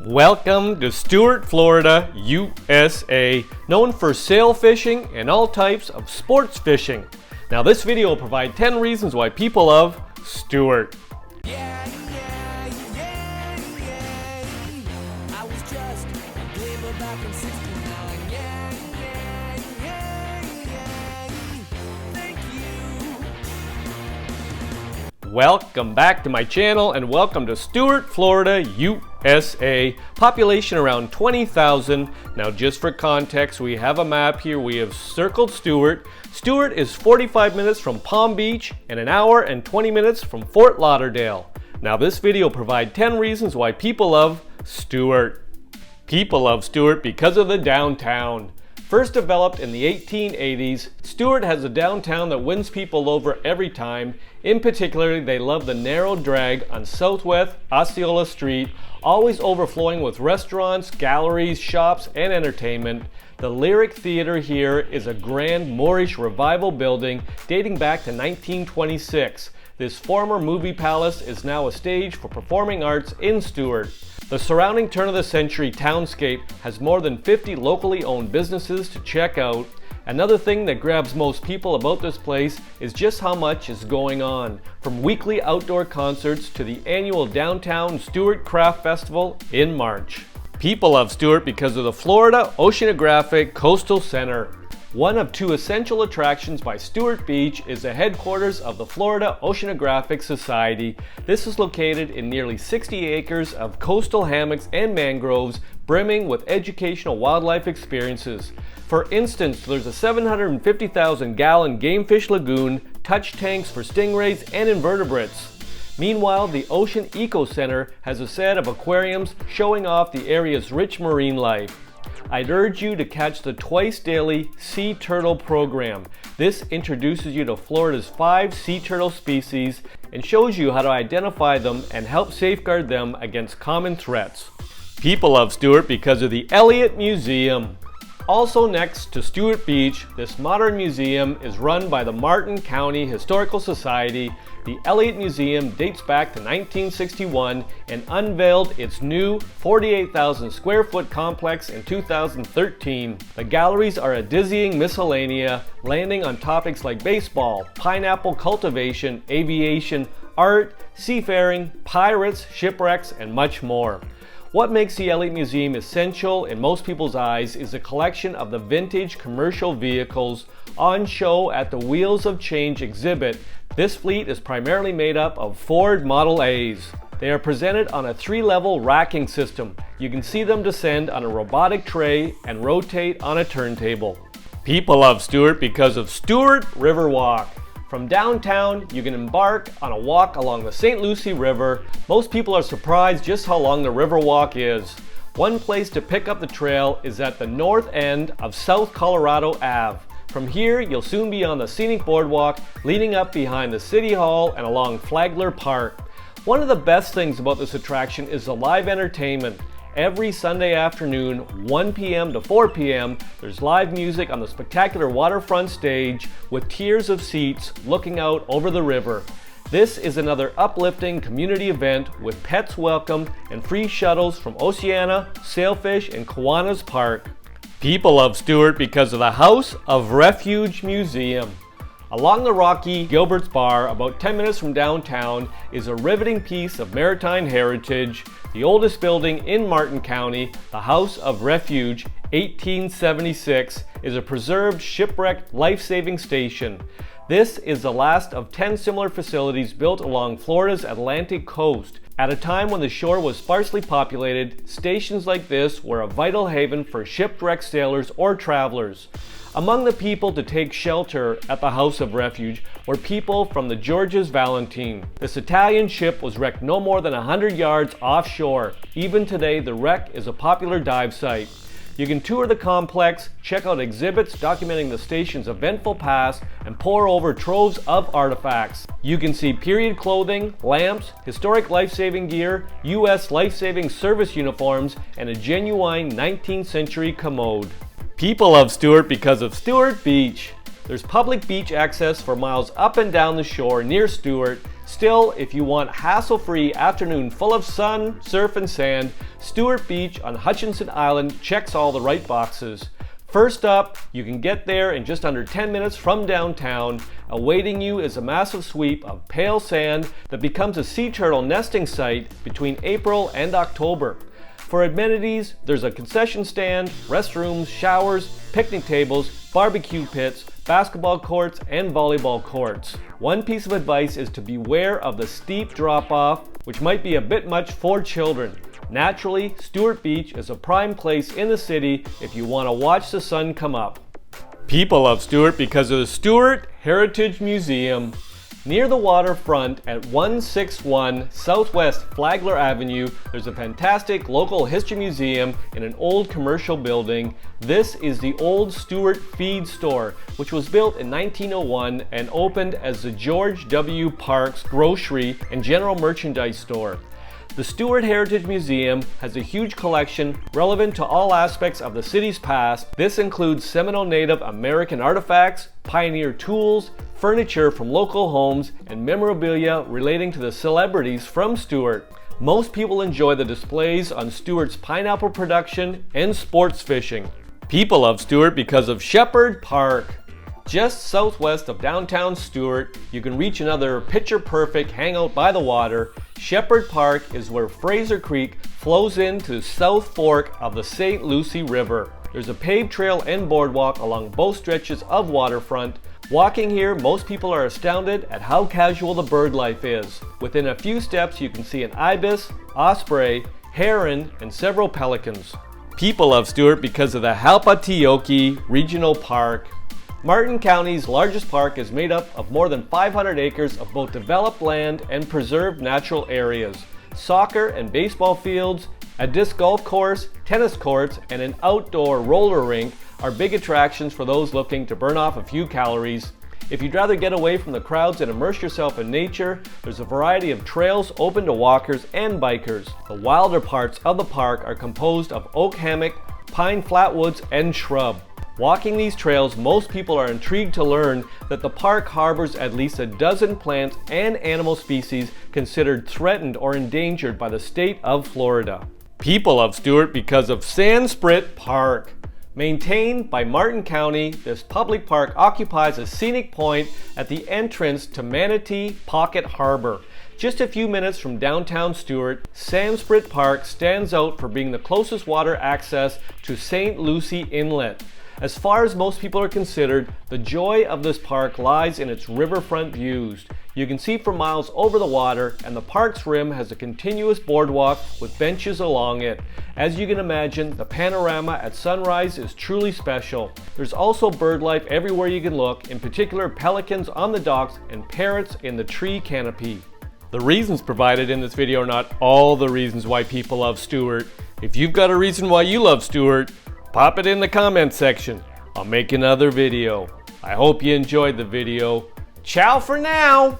Welcome to Stuart, Florida, USA, known for sail fishing and all types of sports fishing. Now this video will provide 10 reasons why people love Stuart. Welcome back to my channel and welcome to Stuart, Florida, USA. Population around 20,000. Now just for context, we have a map here. We have circled Stuart. Stuart is 45 minutes from Palm Beach and an hour and 20 minutes from Fort Lauderdale. Now this video will provide 10 reasons why people love Stuart. People love Stuart because of the downtown. First developed in the 1880s, Stuart has a downtown that wins people over every time. In particular, they love the narrow drag on Southwest Osceola Street, always overflowing with restaurants, galleries, shops, and entertainment. The Lyric Theater here is a grand Moorish revival building dating back to 1926. This former movie palace is now a stage for performing arts in Stuart. The surrounding turn-of-the-century townscape has more than 50 locally owned businesses to check out. Another thing that grabs most people about this place is just how much is going on, from weekly outdoor concerts to the annual Downtown Stuart Craft Festival in March. People love Stuart because of the Florida Oceanographic Coastal Center. One of two essential attractions by Stuart Beach is the headquarters of the Florida Oceanographic Society. This is located in nearly 60 acres of coastal hammocks and mangroves, brimming with educational wildlife experiences. For instance, there's a 750,000-gallon game fish lagoon, touch tanks for stingrays and invertebrates. Meanwhile, the Ocean Eco Center has a set of aquariums showing off the area's rich marine life. I'd urge you to catch the twice-daily sea turtle program. This introduces you to Florida's 5 sea turtle species and shows you how to identify them and help safeguard them against common threats. People love Stuart because of the Elliott Museum. Also next to Stuart Beach, this modern museum is run by the Martin County Historical Society. The Elliot Museum dates back to 1961 and unveiled its new 48,000 square foot complex in 2013. The galleries are a dizzying miscellanea, landing on topics like baseball, pineapple cultivation, aviation, art, seafaring, pirates, shipwrecks, and much more. What makes the Elliott Museum essential in most people's eyes is a collection of the vintage commercial vehicles on show at the Wheels of Change exhibit. This fleet is primarily made up of Ford Model A's. They are presented on a 3-level racking system. You can see them descend on a robotic tray and rotate on a turntable. People love Stuart because of Stuart Riverwalk. From downtown, you can embark on a walk along the St. Lucie River. Most people are surprised just how long the Riverwalk is. One place to pick up the trail is at the north end of South Colorado Ave. From here, you'll soon be on the scenic boardwalk leading up behind the City Hall and along Flagler Park. One of the best things about this attraction is the live entertainment. Every Sunday afternoon, 1 p.m. to 4 p.m., there's live music on the spectacular waterfront stage with tiers of seats looking out over the river. This is another uplifting community event with pets welcome and free shuttles from Oceana, Sailfish, and Kiwanis Park. People love Stuart because of the House of Refuge Museum. Along the rocky Gilbert's Bar, about 10 minutes from downtown, is a riveting piece of maritime heritage. The oldest building in Martin County, the House of Refuge, 1876, is a preserved shipwrecked life-saving station. This is the last of 10 similar facilities built along Florida's Atlantic coast. At a time when the shore was sparsely populated, stations like this were a vital haven for shipwrecked sailors or travelers. Among the people to take shelter at the House of Refuge were people from the Georges Valentine. This Italian ship was wrecked no more than 100 yards offshore. Even today, the wreck is a popular dive site. You can tour the complex, check out exhibits documenting the station's eventful past, and pore over troves of artifacts. You can see period clothing, lamps, historic life-saving gear, U.S. life-saving service uniforms, and a genuine 19th century commode. People love Stuart because of Stuart Beach. There's public beach access for miles up and down the shore near Stewart. Still, if you want hassle-free afternoon full of sun, surf and sand, Stuart Beach on Hutchinson Island checks all the right boxes. First up, you can get there in just under 10 minutes from downtown. Awaiting you is a massive sweep of pale sand that becomes a sea turtle nesting site between April and October. For amenities, there's a concession stand, restrooms, showers, picnic tables, barbecue pits, basketball courts, and volleyball courts. One piece of advice is to beware of the steep drop-off, which might be a bit much for children. Naturally, Stuart Beach is a prime place in the city if you want to watch the sun come up. People love Stewart because of the Stuart Heritage Museum. Near the waterfront at 161 Southwest Flagler Avenue, there's a fantastic local history museum in an old commercial building. This is the old Stewart feed store, which was built in 1901 and opened as the George W. Parks grocery and general merchandise store. The Stuart Heritage Museum has a huge collection relevant to all aspects of the city's past. This includes Seminole Native American artifacts, pioneer tools, furniture from local homes, and memorabilia relating to the celebrities from Stewart. Most people enjoy the displays on Stewart's pineapple production and sports fishing. People love Stewart because of Shepard Park. Just southwest of downtown Stewart, you can reach another picture-perfect hangout by the water. Shepard Park is where Fraser Creek flows into the South Fork of the St. Lucie River. There's a paved trail and boardwalk along both stretches of waterfront. Walking here, most people are astounded at how casual the bird life is. Within a few steps, you can see an ibis, osprey, heron, and several pelicans. People love Stewart because of the Halpatiokee Regional Park. Martin County's largest park is made up of more than 500 acres of both developed land and preserved natural areas. Soccer and baseball fields, a disc golf course, tennis courts, and an outdoor roller rink are big attractions for those looking to burn off a few calories. If you'd rather get away from the crowds and immerse yourself in nature, there's a variety of trails open to walkers and bikers. The wilder parts of the park are composed of oak hammock, pine flatwoods, and shrub. Walking these trails, most people are intrigued to learn that the park harbors at least a dozen plant and animal species considered threatened or endangered by the state of Florida. People love Stewart because of Sandsprit Park. Maintained by Martin County, this public park occupies a scenic point at the entrance to Manatee Pocket Harbor. Just a few minutes from downtown Stewart, Sandsprit Park stands out for being the closest water access to St. Lucie Inlet. As far as most people are considered, the joy of this park lies in its riverfront views. You can see for miles over the water, and the park's rim has a continuous boardwalk with benches along it. As you can imagine, the panorama at sunrise is truly special. There's also bird life everywhere you can look, in particular pelicans on the docks and parrots in the tree canopy. The reasons provided in this video are not all the reasons why people love Stewart. If you've got a reason why you love Stewart, pop it in the comment section. I'll make another video. I hope you enjoyed the video. Ciao for now!